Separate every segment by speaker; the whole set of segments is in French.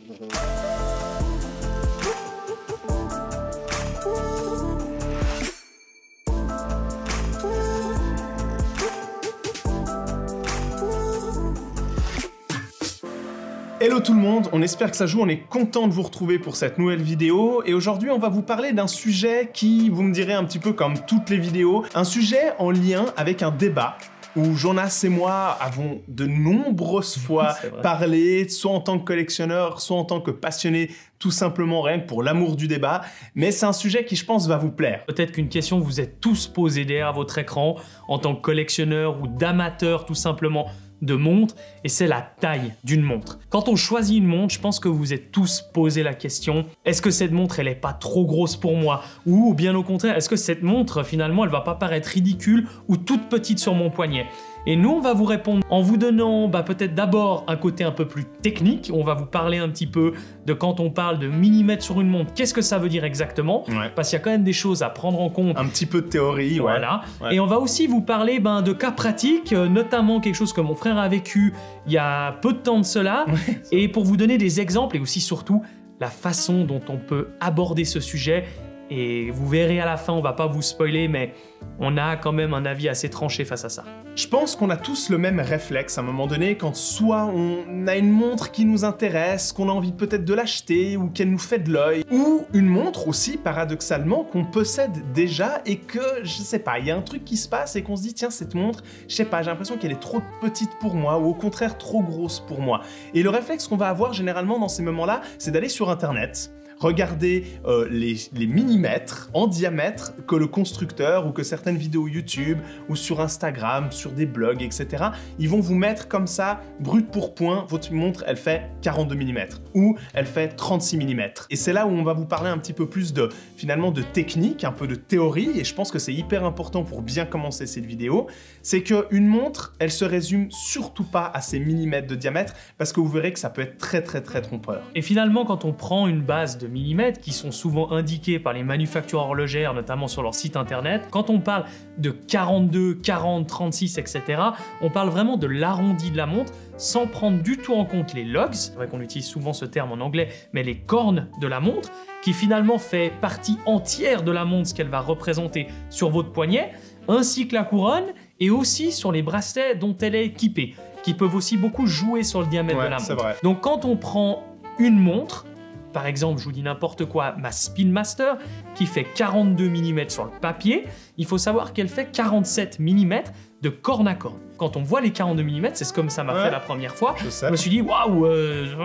Speaker 1: Hello tout le monde, on espère que ça joue, on est content de vous retrouver pour cette nouvelle vidéo et aujourd'hui on va vous parler d'un sujet qui, vous me direz un petit peu comme toutes les vidéos, un sujet en lien avec un débat où Jonas et moi avons de nombreuses fois parlé, soit en tant que collectionneur, soit en tant que passionné, tout simplement rien que pour l'amour du débat, mais c'est un sujet qui je pense va vous plaire.
Speaker 2: Peut-être qu'une question que vous êtes tous posée derrière votre écran en tant que collectionneur ou d'amateur tout simplement de montre, et c'est la taille d'une montre. Quand on choisit une montre, je pense que vous êtes tous posé la question, est-ce que cette montre elle est pas trop grosse pour moi? Ou bien au contraire, est-ce que cette montre finalement elle va pas paraître ridicule ou toute petite sur mon poignet? Et nous on va vous répondre en vous donnant peut-être d'abord un côté un peu plus technique, on va vous parler un petit peu de quand on parle de millimètres sur une montre, qu'est-ce que ça veut dire exactement? Parce qu'il y a quand même des choses à prendre en compte.
Speaker 1: Un petit peu de théorie,
Speaker 2: voilà. Et on va aussi vous parler de cas pratiques, notamment quelque chose que mon frère a vécu il y a peu de temps de cela, et pour vous donner des exemples et aussi surtout la façon dont on peut aborder ce sujet. Et vous verrez à la fin, on va pas vous spoiler, mais on a quand même un avis assez tranché face à ça.
Speaker 1: Je pense qu'on a tous le même réflexe à un moment donné quand soit on a une montre qui nous intéresse, qu'on a envie peut-être de l'acheter ou qu'elle nous fait de l'œil, ou une montre aussi, paradoxalement, qu'on possède déjà et que, je sais pas, il y a un truc qui se passe et qu'on se dit tiens, cette montre, je sais pas, j'ai l'impression qu'elle est trop petite pour moi ou au contraire trop grosse pour moi. Et le réflexe qu'on va avoir généralement dans ces moments-là, c'est d'aller sur Internet, regardez les millimètres en diamètre que le constructeur ou que certaines vidéos YouTube ou sur Instagram, sur des blogs, etc. Ils vont vous mettre comme ça, brut pour point, votre montre elle fait 42 mm ou elle fait 36 mm. Et c'est là où on va vous parler un petit peu plus finalement de technique, un peu de théorie, et je pense que c'est hyper important pour bien commencer cette vidéo, c'est qu'une montre, elle se résume surtout pas à ces millimètres de diamètre parce que vous verrez que ça peut être très trompeur.
Speaker 2: Et finalement, quand on prend une base de millimètres qui sont souvent indiqués par les manufactures horlogères, notamment sur leur site internet. Quand on parle de 42, 40, 36, etc., on parle vraiment de l'arrondi de la montre sans prendre du tout en compte les lugs, c'est vrai qu'on utilise souvent ce terme en anglais, mais les cornes de la montre, qui finalement fait partie entière de la montre, ce qu'elle va représenter sur votre poignet, ainsi que la couronne, et aussi sur les bracelets dont elle est équipée, qui peuvent aussi beaucoup jouer sur le diamètre de la montre. Donc quand on prend une montre, par exemple, je vous dis n'importe quoi, ma Spin Master, qui fait 42 mm sur le papier, il faut savoir qu'elle fait 47 mm de corne à corne. Quand on voit les 42 mm, c'est comme ça m'a fait la première fois, je me suis dit, waouh,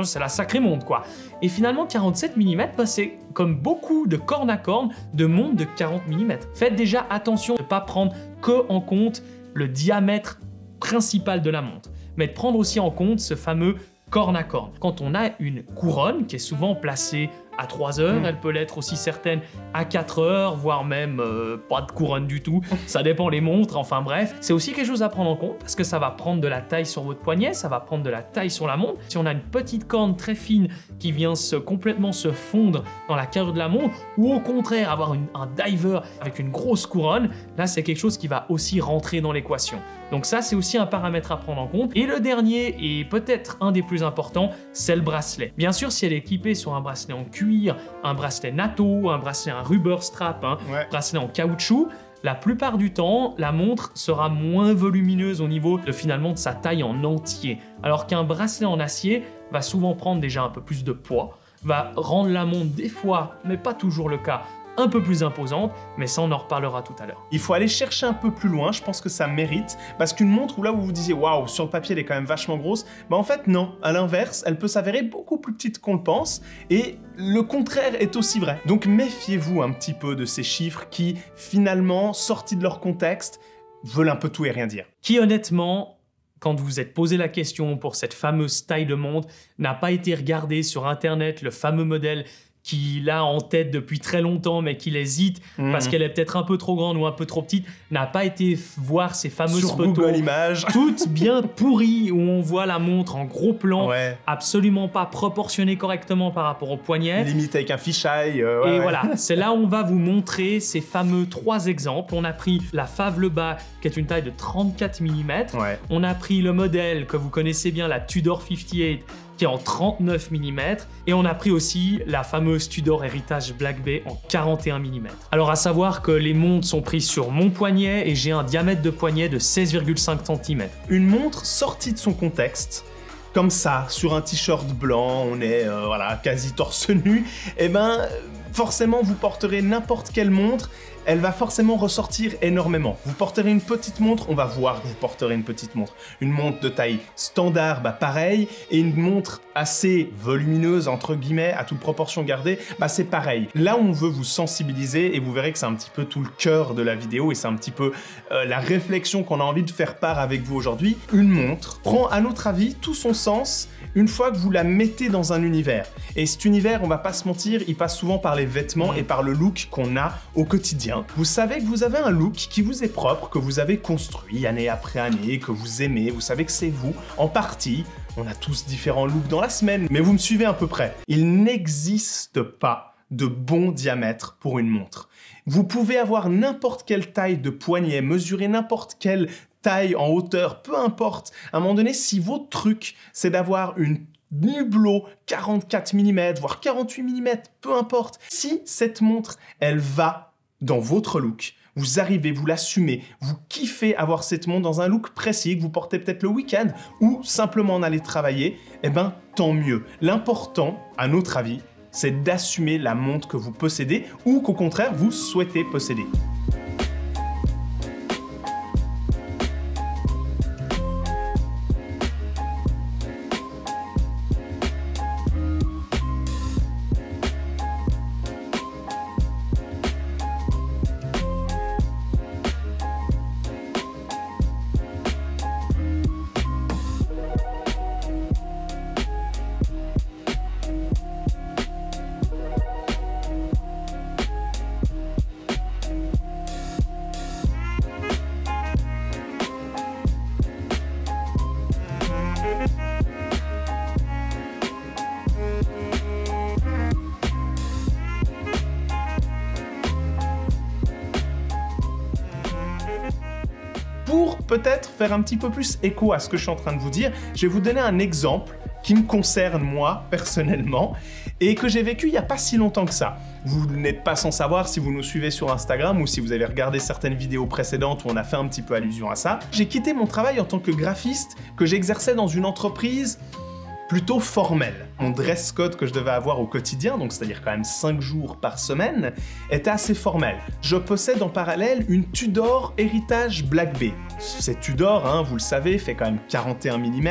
Speaker 2: c'est la sacrée montre, quoi. Et finalement, 47 mm, c'est comme beaucoup de corne à corne de montres de 40 mm. Faites déjà attention de ne pas prendre que en compte le diamètre principal de la montre, mais de prendre aussi en compte ce fameux corne à corne. Quand on a une couronne qui est souvent placée à 3 heures, elle peut l'être aussi certaine à 4 heures, voire même pas de couronne du tout, ça dépend les montres, enfin bref. C'est aussi quelque chose à prendre en compte parce que ça va prendre de la taille sur votre poignet, ça va prendre de la taille sur la montre. Si on a une petite corne très fine qui vient complètement se fondre dans la carrure de la montre, ou au contraire avoir un diver avec une grosse couronne, là c'est quelque chose qui va aussi rentrer dans l'équation. Donc ça c'est aussi un paramètre à prendre en compte. Et le dernier, et peut-être un des plus importants, c'est le bracelet. Bien sûr, si elle est équipée sur un bracelet en cuir, un bracelet natto, un bracelet en rubber strap, bracelet en caoutchouc, la plupart du temps, la montre sera moins volumineuse au niveau finalement de sa taille en entier. Alors qu'un bracelet en acier va souvent prendre déjà un peu plus de poids, va rendre la montre des fois, mais pas toujours le cas, un peu plus imposante, mais ça on en reparlera tout à l'heure.
Speaker 1: Il faut aller chercher un peu plus loin, je pense que ça mérite, parce qu'une montre où là où vous disiez waouh, sur le papier elle est quand même vachement grosse, en fait non, à l'inverse, elle peut s'avérer beaucoup plus petite qu'on le pense, et le contraire est aussi vrai. Donc méfiez-vous un petit peu de ces chiffres qui, finalement, sortis de leur contexte, veulent un peu tout et rien dire.
Speaker 2: Qui honnêtement, quand vous êtes posé la question pour cette fameuse taille de montre, n'a pas été regardé sur internet le fameux modèle qu'il a en tête depuis très longtemps, mais qu'il hésite parce qu'elle est peut-être un peu trop grande ou un peu trop petite, n'a pas été voir ces fameuses photos
Speaker 1: Google Images,
Speaker 2: toutes bien pourries, où on voit la montre en gros plan, absolument pas proportionnée correctement par rapport au poignet.
Speaker 1: Limite avec un fisheye.
Speaker 2: Et voilà, c'est là où on va vous montrer ces fameux 3 exemples. On a pris la Fave Le Bas, qui est une taille de 34 mm. On a pris le modèle que vous connaissez bien, la Tudor 58, qui qui est en 39 mm, et on a pris aussi la fameuse Tudor Heritage Black Bay en 41 mm. Alors à savoir que les montres sont prises sur mon poignet et j'ai un diamètre de poignet de 16,5 cm.
Speaker 1: Une montre sortie de son contexte, comme ça, sur un t-shirt blanc, on est voilà, quasi torse nu, et ben forcément vous porterez n'importe quelle montre, elle va forcément ressortir énormément. Vous porterez une petite montre, on va voir que vous porterez une petite montre. Une montre de taille standard, bah pareil, et une montre assez volumineuse, entre guillemets, à toute proportion gardée, bah c'est pareil. Là, on veut vous sensibiliser, et vous verrez que c'est un petit peu tout le cœur de la vidéo, et c'est un petit peu la réflexion qu'on a envie de faire part avec vous aujourd'hui. Une montre prend, à notre avis, tout son sens une fois que vous la mettez dans un univers. Et cet univers, on va pas se mentir, il passe souvent par les vêtements et par le look qu'on a au quotidien. Vous savez que vous avez un look qui vous est propre, que vous avez construit année après année, que vous aimez, vous savez que c'est vous, en partie. On a tous différents looks dans la semaine, mais vous me suivez à peu près. Il n'existe pas de bon diamètre pour une montre. Vous pouvez avoir n'importe quelle taille de poignet, mesurer n'importe quelle taille en hauteur, peu importe. À un moment donné, si votre truc, c'est d'avoir une Hublot 44 mm, voire 48 mm, peu importe. Si cette montre, elle va dans votre look, vous arrivez, vous l'assumez, vous kiffez avoir cette montre dans un look précis que vous portez peut-être le week-end ou simplement en aller travailler, eh ben tant mieux. L'important, à notre avis, c'est d'assumer la montre que vous possédez ou qu'au contraire, vous souhaitez posséder. Pour peut-être faire un petit peu plus écho à ce que je suis en train de vous dire, je vais vous donner un exemple qui me concerne moi, personnellement, et que j'ai vécu il n'y a pas si longtemps que ça. Vous n'êtes pas sans savoir si vous nous suivez sur Instagram ou si vous avez regardé certaines vidéos précédentes où on a fait un petit peu allusion à ça. J'ai quitté mon travail en tant que graphiste que j'exerçais dans une entreprise plutôt formelle. Mon dress code que je devais avoir au quotidien, donc c'est-à-dire quand même 5 jours par semaine, était assez formel. Je possède en parallèle une Tudor Heritage Black Bay. Cette Tudor, hein, vous le savez, fait quand même 41 mm,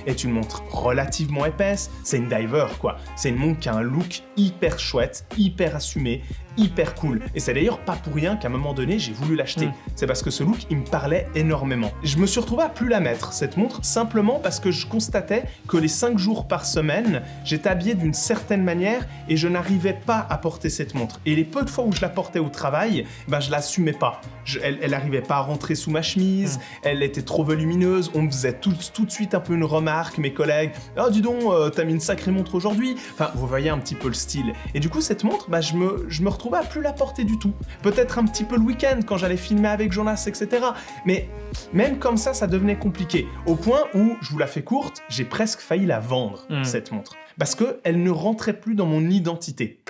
Speaker 1: est une montre relativement épaisse, c'est une diver quoi. C'est une montre qui a un look hyper chouette, hyper assumé, hyper cool. Et c'est d'ailleurs pas pour rien qu'à un moment donné, j'ai voulu l'acheter. C'est parce que ce look, il me parlait énormément. Je me suis retrouvé à plus la mettre, cette montre, simplement parce que je constatais que les 5 jours par semaine, j'étais habillé d'une certaine manière et je n'arrivais pas à porter cette montre. Et les peu de fois où je la portais au travail, ben je l'assumais pas. Elle n'arrivait pas à rentrer sous ma chemise, elle était trop volumineuse, on me faisait tout de suite un peu une remarque, mes collègues, « Ah dis donc, t'as mis une sacrée montre aujourd'hui !» Enfin, vous voyez un petit peu le style. Et du coup, cette montre, bah, je me retrouvais à plus la porter du tout. Peut-être un petit peu le week-end, quand j'allais filmer avec Jonas, etc. Mais même comme ça devenait compliqué. Au point où, je vous la fais courte, j'ai presque failli la vendre, cette montre. Parce qu'elle ne rentrait plus dans mon identité.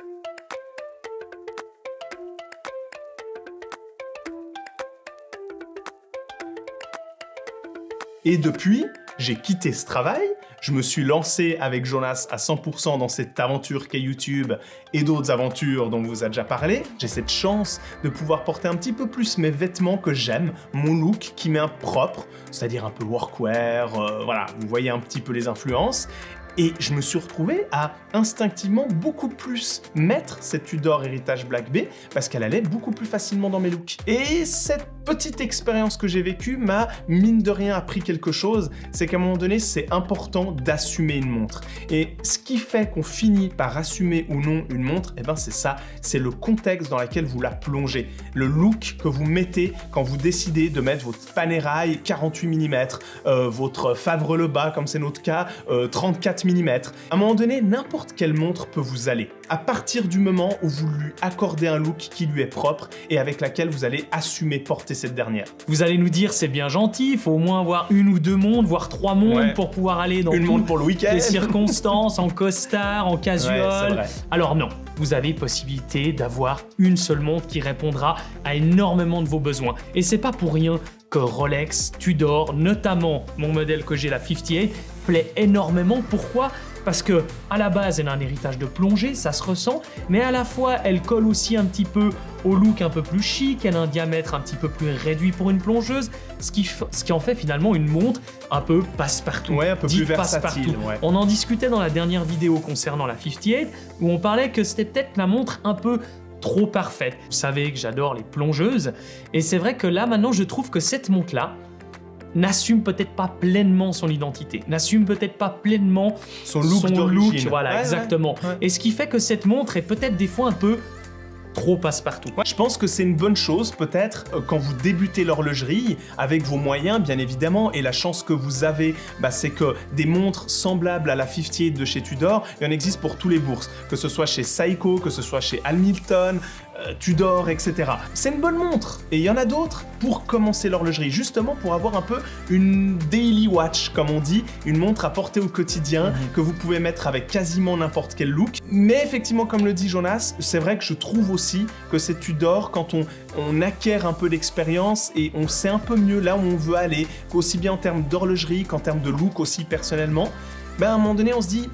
Speaker 1: Et depuis, j'ai quitté ce travail, je me suis lancé avec Jonas à 100% dans cette aventure qu'est YouTube et d'autres aventures dont on vous a déjà parlé. J'ai cette chance de pouvoir porter un petit peu plus mes vêtements que j'aime, mon look qui m'est propre, c'est-à-dire un peu workwear, voilà, vous voyez un petit peu les influences. Et je me suis retrouvé à instinctivement beaucoup plus mettre cette Tudor Heritage Black Bay parce qu'elle allait beaucoup plus facilement dans mes looks. Et cette petite expérience que j'ai vécue m'a, mine de rien, appris quelque chose, c'est qu'à un moment donné, c'est important d'assumer une montre. Et ce qui fait qu'on finit par assumer ou non une montre, eh ben c'est ça, c'est le contexte dans lequel vous la plongez, le look que vous mettez quand vous décidez de mettre votre Panerai 48 mm, votre Favre-le-Bas, comme c'est notre cas, 34 mm. À un moment donné, n'importe quelle montre peut vous aller. à partir du moment où vous lui accordez un look qui lui est propre et avec laquelle vous allez assumer porter cette dernière.
Speaker 2: Vous allez nous dire c'est bien gentil, il faut au moins avoir 1 ou 2 montres, voire 3 montres pour pouvoir aller dans
Speaker 1: une montre pour le week-end,
Speaker 2: les circonstances, en costard, en casual.
Speaker 1: Ouais,
Speaker 2: alors non, vous avez possibilité d'avoir une seule montre qui répondra à énormément de vos besoins. Et c'est pas pour rien que Rolex, Tudor, notamment mon modèle que j'ai, la 58, plaît énormément. Pourquoi ? Parce que à la base, elle a un héritage de plongée, ça se ressent, mais à la fois, elle colle aussi un petit peu au look un peu plus chic, elle a un diamètre un petit peu plus réduit pour une plongeuse, ce qui en fait finalement une montre un peu passe-partout.
Speaker 1: Ouais, un peu plus versatile. Ouais.
Speaker 2: On en discutait dans la dernière vidéo concernant la 58, où on parlait que c'était peut-être la montre un peu trop parfaite. Vous savez que j'adore les plongeuses, et c'est vrai que là, maintenant, je trouve que cette montre-là n'assume peut-être pas pleinement son identité, n'assume peut-être pas pleinement
Speaker 1: son look,
Speaker 2: voilà, exactement.
Speaker 1: Ouais.
Speaker 2: Et ce qui fait que cette montre est peut-être des fois un peu trop passe-partout.
Speaker 1: Ouais, je pense que c'est une bonne chose, peut-être, quand vous débutez l'horlogerie, avec vos moyens, bien évidemment, et la chance que vous avez, c'est que des montres semblables à la 58 de chez Tudor, il y en existe pour tous les bourses, que ce soit chez Seiko, que ce soit chez Hamilton, Tudor, etc. C'est une bonne montre, et il y en a d'autres pour commencer l'horlogerie, justement pour avoir un peu une daily watch, comme on dit, une montre à porter au quotidien, que vous pouvez mettre avec quasiment n'importe quel look. Mais effectivement, comme le dit Jonas, c'est vrai que je trouve aussi que c'est Tudor, quand on acquiert un peu d'expérience et on sait un peu mieux là où on veut aller, qu'aussi bien en termes d'horlogerie qu'en termes de look aussi personnellement, à un moment donné, on se dit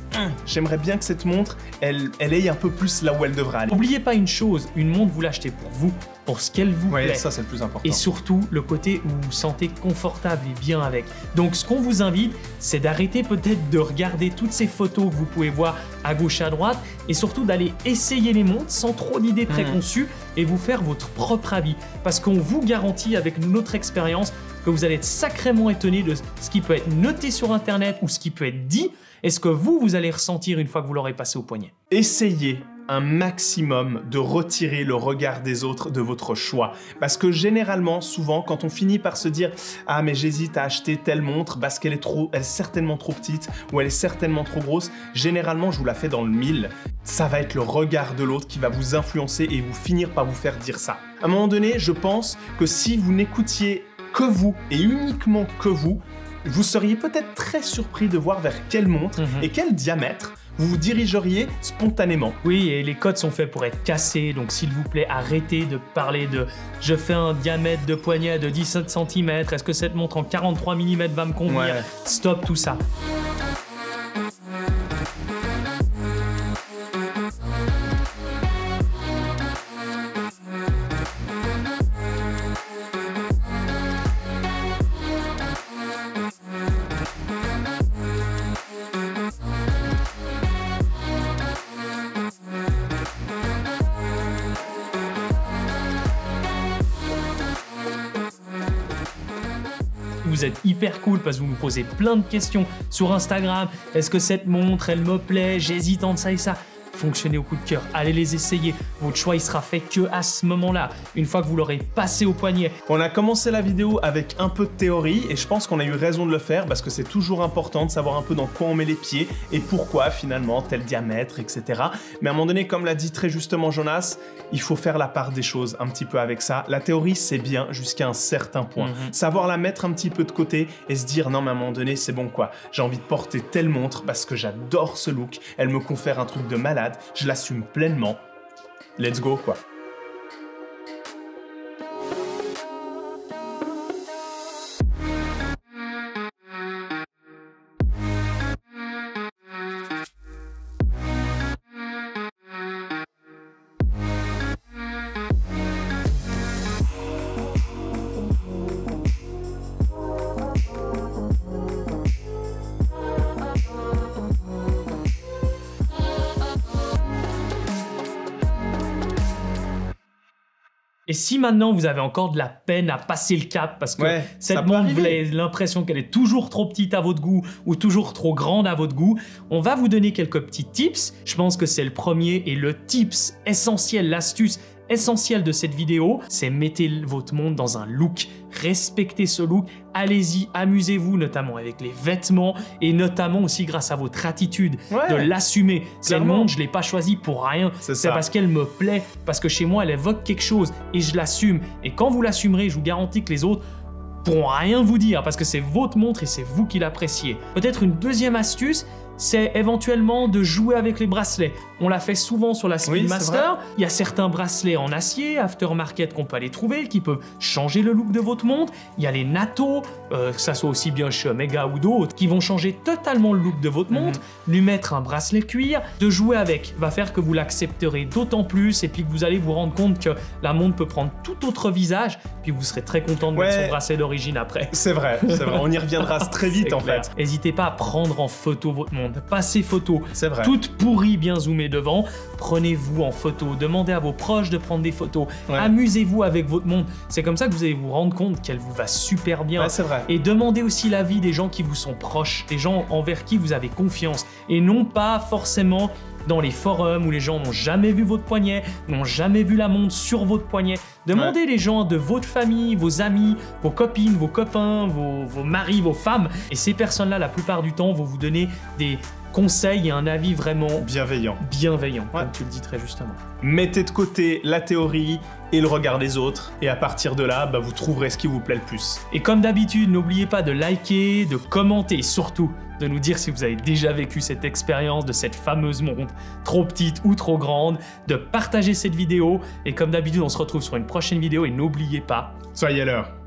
Speaker 1: j'aimerais bien que cette montre, elle aille un peu plus là où elle devrait aller.
Speaker 2: N'oubliez pas une chose, une montre, vous l'achetez pour vous, pour ce qu'elle vous plaît.
Speaker 1: Ça, c'est le plus important.
Speaker 2: Et surtout, le côté où vous vous sentez confortable et bien avec. Donc, ce qu'on vous invite, c'est d'arrêter peut-être de regarder toutes ces photos que vous pouvez voir à gauche et à droite, et surtout d'aller essayer les montres sans trop d'idées préconçues et vous faire votre propre avis. Parce qu'on vous garantit, avec notre expérience, que vous allez être sacrément étonné de ce qui peut être noté sur Internet ou ce qui peut être dit, et ce que vous allez ressentir une fois que vous l'aurez passé au poignet.
Speaker 1: Essayez un maximum de retirer le regard des autres de votre choix. Parce que généralement, souvent, quand on finit par se dire « Ah, mais j'hésite à acheter telle montre parce qu'elle est certainement trop petite ou elle est certainement trop grosse », généralement, je vous la fais dans le mille. Ça va être le regard de l'autre qui va vous influencer et vous finir par vous faire dire ça. À un moment donné, je pense que si vous n'écoutiez que vous et uniquement que vous seriez peut-être très surpris de voir vers quelle montre et quel diamètre vous vous dirigeriez spontanément.
Speaker 2: Oui, et les codes sont faits pour être cassés, donc s'il vous plaît, arrêtez de parler de « je fais un diamètre de poignet de 17 cm, est-ce que cette montre en 43 mm va me convenir ?» Stop tout ça. Vous êtes hyper cool parce que vous nous posez plein de questions sur Instagram. Est-ce que cette montre, elle me plaît? J'hésite entre ça et ça. Fonctionnez au coup de cœur, allez les essayer. Votre choix, il sera fait que à ce moment-là, une fois que vous l'aurez passé au poignet.
Speaker 1: On a commencé la vidéo avec un peu de théorie et je pense qu'on a eu raison de le faire parce que c'est toujours important de savoir un peu dans quoi on met les pieds et pourquoi finalement tel diamètre, etc. Mais à un moment donné, comme l'a dit très justement Jonas, il faut faire la part des choses un petit peu avec ça. La théorie, c'est bien jusqu'à un certain point. Savoir la mettre un petit peu de côté et se dire non mais à un moment donné, c'est bon quoi. J'ai envie de porter telle montre parce que j'adore ce look, elle me confère un truc de malade. Je l'assume pleinement. Let's go, quoi.
Speaker 2: Et si maintenant vous avez encore de la peine à passer le cap parce que cette montre, vous avez l'impression qu'elle est toujours trop petite à votre goût ou toujours trop grande à votre goût, on va vous donner quelques petits tips. Je pense que c'est le premier et le tips essentiel, l'astuce essentiel de cette vidéo, c'est mettez votre montre dans un look, respectez ce look, allez-y, amusez-vous notamment avec les vêtements et notamment aussi grâce à votre attitude de l'assumer. Cette montre, je l'ai pas choisie pour rien, c'est parce qu'elle me plaît, parce que chez moi elle évoque quelque chose et je l'assume. Et quand vous l'assumerez, je vous garantis que les autres pourront rien vous dire parce que c'est votre montre et c'est vous qui l'appréciez. Peut-être une deuxième astuce, c'est éventuellement de jouer avec les bracelets. On l'a fait souvent sur la Speedmaster. Il y a certains bracelets en acier, aftermarket qu'on peut aller trouver, qui peuvent changer le look de votre montre. Il y a les NATO, que ça soit aussi bien chez Omega ou d'autres, qui vont changer totalement le look de votre montre. Lui mettre un bracelet cuir, de jouer avec, va faire que vous l'accepterez d'autant plus et puis que vous allez vous rendre compte que la montre peut prendre tout autre visage, puis vous serez très content de mettre son bracelet d'origine après.
Speaker 1: C'est vrai, on y reviendra très vite en fait.
Speaker 2: N'hésitez pas à prendre en photo votre montre. Passez photo,
Speaker 1: vrai.
Speaker 2: toute pourrie bien zoomée devant, prenez-vous en photo, demandez à vos proches de prendre des photos, amusez-vous avec votre montre, c'est comme ça que vous allez vous rendre compte qu'elle vous va super bien.
Speaker 1: C'est vrai.
Speaker 2: Et demandez aussi l'avis des gens qui vous sont proches, des gens envers qui vous avez confiance, et non pas forcément dans les forums où les gens n'ont jamais vu votre poignet, n'ont jamais vu la montre sur votre poignet. Demandez les gens de votre famille, vos amis, vos copines, vos copains, vos maris, vos femmes. Et ces personnes-là, la plupart du temps, vont vous donner des conseils et un avis vraiment bienveillant, comme tu le dis très justement.
Speaker 1: Mettez de côté la théorie et le regard des autres, et à partir de là, vous trouverez ce qui vous plaît le plus.
Speaker 2: Et comme d'habitude, n'oubliez pas de liker, de commenter, et surtout de nous dire si vous avez déjà vécu cette expérience de cette fameuse montre, trop petite ou trop grande, de partager cette vidéo, et comme d'habitude, on se retrouve sur une prochaine vidéo, et n'oubliez pas,
Speaker 1: soyez à l'heure.